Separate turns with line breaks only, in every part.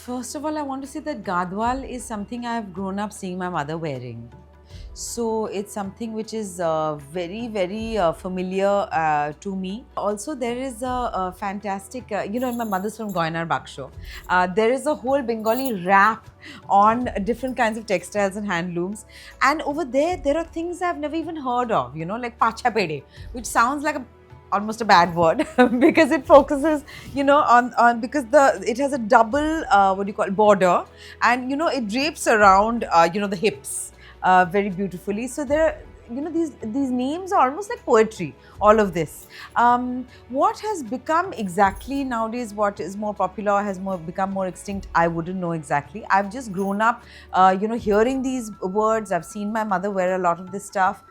First of all, I want to say that Gadwal is something I've grown up seeing my mother wearing. So it's something which is very, very familiar to me. Also, there is a fantastic, in my mother's from Goinar Baksho, there is a whole Bengali rap on different kinds of textiles and handlooms. And over there are things I've never even heard of, like Pacha Pede, which sounds like almost a bad word because it focuses on because it has a double what do you call it, border, and it drapes around the hips very beautifully. So there are, these names are almost like poetry, all of this. What has become exactly nowadays, what is more popular or has become more extinct, I wouldn't know exactly. I've just grown up hearing these words. I've seen my mother wear a lot of this stuff.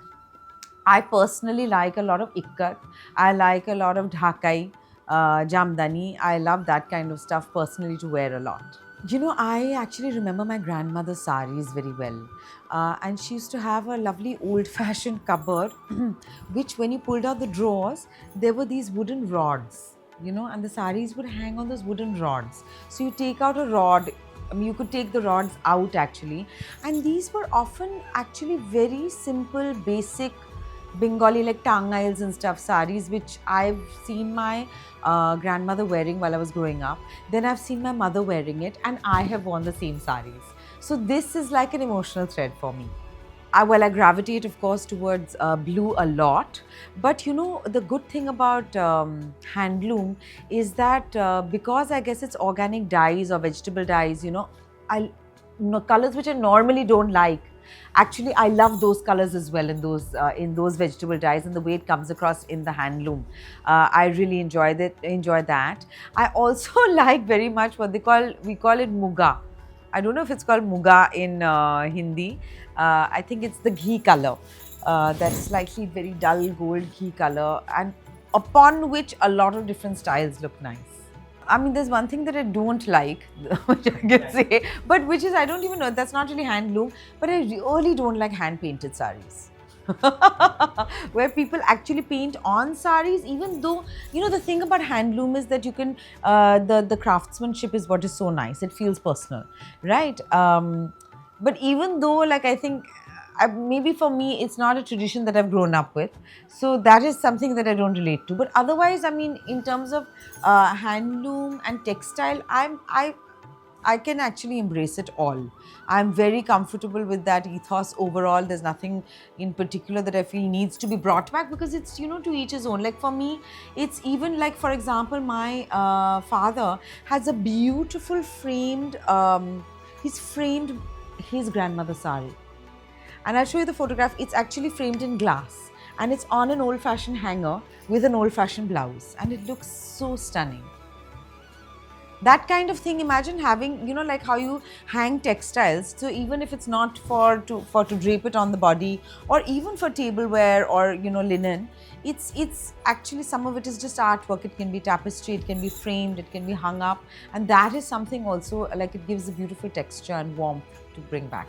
I personally like a lot of ikkat. I like a lot of dhakai, jamdani. I love that kind of stuff personally to wear a lot. I actually remember my grandmother's saris very well. And she used to have a lovely old fashioned cupboard, which, when you pulled out the drawers, there were these wooden rods, and the saris would hang on those wooden rods. So you take out a rod. I mean, you could take the rods out actually. And these were often actually very simple, basic Bengali, like tangails and stuff, saris, which I've seen my grandmother wearing while I was growing up. Then I've seen my mother wearing it, and I have worn the same saris. So this is like an emotional thread for me. I gravitate, of course, towards blue a lot. But the good thing about handloom is that because I guess it's organic dyes or vegetable dyes, I colors which I normally don't like. Actually, I love those colors as well in those vegetable dyes, and the way it comes across in the handloom. I really enjoy that. I also like very much what we call it muga. I don't know if it's called muga in Hindi. I think it's the ghee color. That slightly very dull gold ghee color, and upon which a lot of different styles look nice. I mean, there's one thing that I don't like, which I can say, but which is, I don't even know, that's not really handloom, but I really don't like hand painted saris. Where people actually paint on saris, even though, the thing about handloom is that you can, the craftsmanship is what is so nice. It feels personal, right? But even though, like, I think maybe for me, it's not a tradition that I've grown up with. So that is something that I don't relate to. But otherwise, I mean, in terms of handloom and textile, I can actually embrace it all. I'm very comfortable with that ethos overall. There's nothing in particular that I feel needs to be brought back, because it's, to each his own. Like for me, it's even like, for example, my father has a beautiful framed, he's framed his grandmother's sari. And I'll show you the photograph. It's actually framed in glass, and it's on an old fashioned hanger with an old fashioned blouse, and it looks so stunning. That kind of thing, imagine having, like how you hang textiles. So even if it's not for to drape it on the body, or even for tableware or linen, it's actually, some of it is just artwork. It can be tapestry, it can be framed, it can be hung up, and that is something also, like, it gives a beautiful texture and warmth to bring back.